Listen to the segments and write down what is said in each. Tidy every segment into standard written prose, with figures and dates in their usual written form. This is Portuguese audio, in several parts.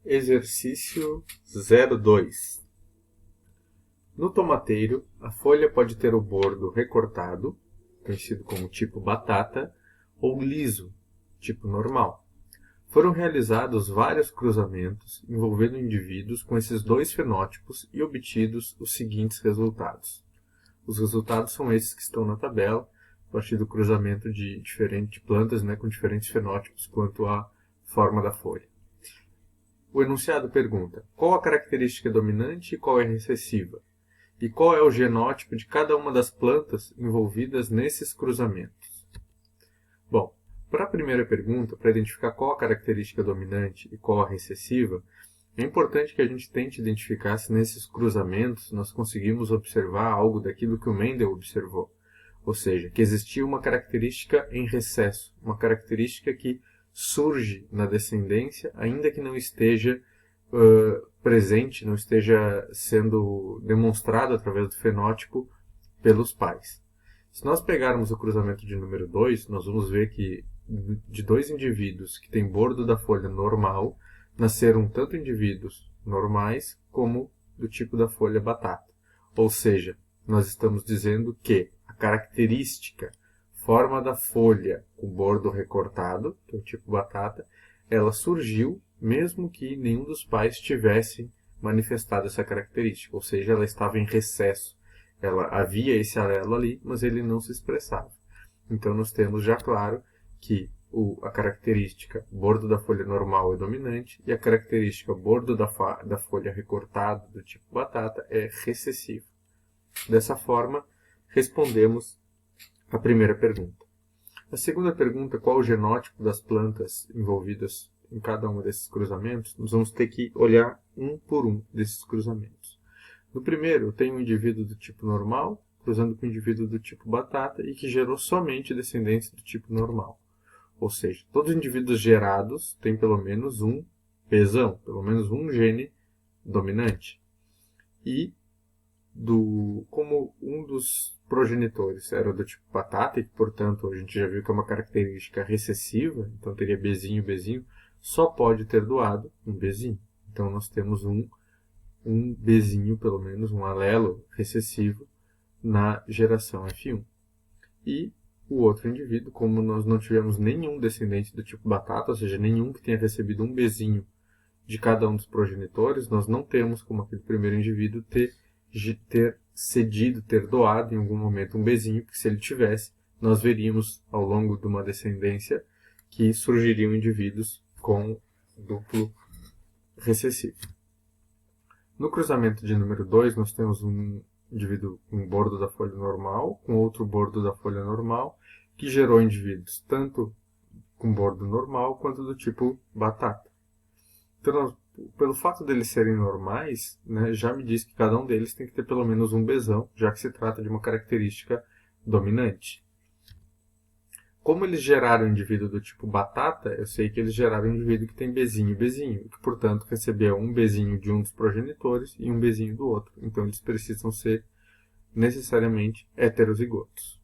Exercício 02. No tomateiro, a folha pode ter o bordo recortado, conhecido como tipo batata, ou liso, tipo normal. Foram realizados vários cruzamentos envolvendo indivíduos com esses dois fenótipos e obtidos os seguintes resultados. Os resultados são esses que estão na tabela, a partir do cruzamento de diferentes plantas, com diferentes fenótipos quanto à forma da folha. O enunciado pergunta: qual a característica dominante e qual é recessiva? E qual é o genótipo de cada uma das plantas envolvidas nesses cruzamentos? Bom, para a primeira pergunta, para identificar qual a característica dominante e qual a recessiva, é importante que a gente tente identificar se nesses cruzamentos nós conseguimos observar algo daquilo que o Mendel observou. Ou seja, que existia uma característica em recesso, uma característica que surge na descendência, ainda que não esteja presente, não esteja sendo demonstrado através do fenótipo pelos pais. Se nós pegarmos o cruzamento de número 2, nós vamos ver que de dois indivíduos que têm bordo da folha normal, nasceram tanto indivíduos normais como do tipo da folha batata. Ou seja, nós estamos dizendo que a característica forma da folha com bordo recortado, que é o tipo batata, ela surgiu mesmo que nenhum dos pais tivesse manifestado essa característica, ou seja, ela estava em recesso. Havia esse alelo ali, mas ele não se expressava. Então nós temos já claro que a característica bordo da folha normal é dominante e a característica bordo da folha recortado do tipo batata é recessiva. Dessa forma, respondemos a primeira pergunta. A segunda pergunta, qual o genótipo das plantas envolvidas em cada um desses cruzamentos, nós vamos ter que olhar um por um desses cruzamentos. No primeiro, eu tenho um indivíduo do tipo normal, cruzando com um indivíduo do tipo batata e que gerou somente descendentes do tipo normal. Ou seja, todos os indivíduos gerados têm pelo menos um pesão, pelo menos um gene dominante. E como um dos progenitores era do tipo batata, e portanto a gente já viu que é uma característica recessiva, então teria Bzinho, Bzinho, só pode ter doado um Bzinho. Então nós temos um Bzinho, pelo menos, um alelo recessivo na geração F1. E o outro indivíduo, como nós não tivemos nenhum descendente do tipo batata, ou seja, nenhum que tenha recebido um Bzinho de cada um dos progenitores, nós não temos, como aquele primeiro indivíduo, ter cedido, ter doado em algum momento um Bzinho, porque se ele tivesse, nós veríamos ao longo de uma descendência que surgiriam indivíduos com duplo recessivo. No cruzamento de número 2, nós temos um indivíduo com bordo da folha normal, com outro bordo da folha normal, que gerou indivíduos tanto com bordo normal quanto do tipo batata. Então, pelo fato deles serem normais, já me diz que cada um deles tem que ter pelo menos um Bzão, já que se trata de uma característica dominante. Como eles geraram um indivíduo do tipo batata, eu sei que eles geraram um indivíduo que tem Bzinho e Bzinho, que, portanto, recebeu um Bzinho de um dos progenitores e um Bzinho do outro. Então, eles precisam ser necessariamente heterozigotos.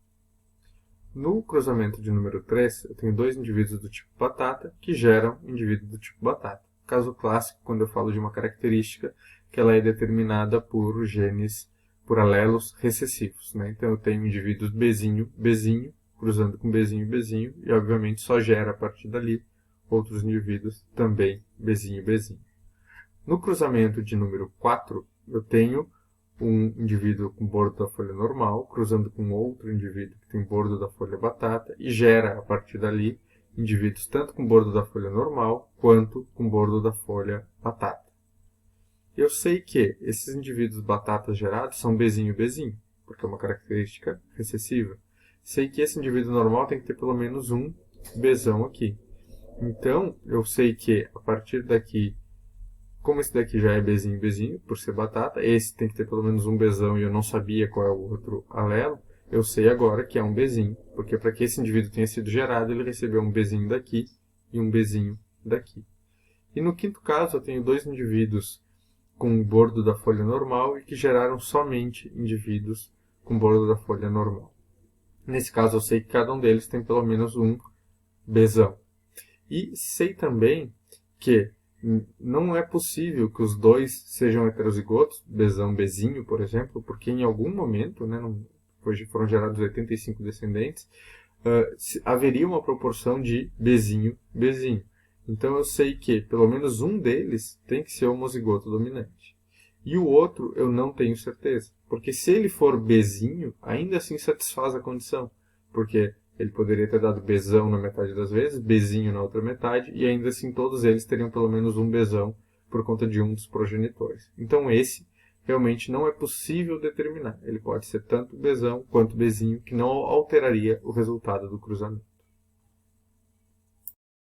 No cruzamento de número 3, eu tenho dois indivíduos do tipo batata que geram um indivíduo do tipo batata. Caso clássico, quando eu falo de uma característica, que ela é determinada por genes, por alelos recessivos. Então, eu tenho indivíduos Bzinho, Bzinho, cruzando com Bzinho e Bzinho, e obviamente só gera a partir dali outros indivíduos também Bzinho e Bzinho. No cruzamento de número 4, eu tenho um indivíduo com bordo da folha normal, cruzando com outro indivíduo que tem bordo da folha batata, e gera a partir dali indivíduos tanto com bordo da folha normal quanto com bordo da folha batata. Eu sei que esses indivíduos batatas gerados são Bzinho e Bzinho, porque é uma característica recessiva. Sei que esse indivíduo normal tem que ter pelo menos um Bzão aqui. Então, eu sei que a partir daqui, como esse daqui já é Bzinho e Bzinho, por ser batata, esse tem que ter pelo menos um Bzão e eu não sabia qual é o outro alelo, eu sei agora que é um Bzinho, porque para que esse indivíduo tenha sido gerado, ele recebeu um Bzinho daqui e um Bzinho daqui. E no quinto caso, eu tenho dois indivíduos com bordo da folha normal e que geraram somente indivíduos com bordo da folha normal. Nesse caso, eu sei que cada um deles tem pelo menos um Bzão. E sei também que não é possível que os dois sejam heterozigotos, Bzão, Bzinho, por exemplo, porque em algum momento, né, hoje foram gerados 85 descendentes, haveria uma proporção de Bzinho, Bzinho. Então eu sei que pelo menos um deles tem que ser homozigoto dominante. E o outro eu não tenho certeza, porque se ele for Bzinho, ainda assim satisfaz a condição, porque ele poderia ter dado Bzão na metade das vezes, Bzinho na outra metade, e ainda assim todos eles teriam pelo menos um Bzão por conta de um dos progenitores. Então esse realmente não é possível determinar. Ele pode ser tanto Bzão quanto Bzinho, que não alteraria o resultado do cruzamento.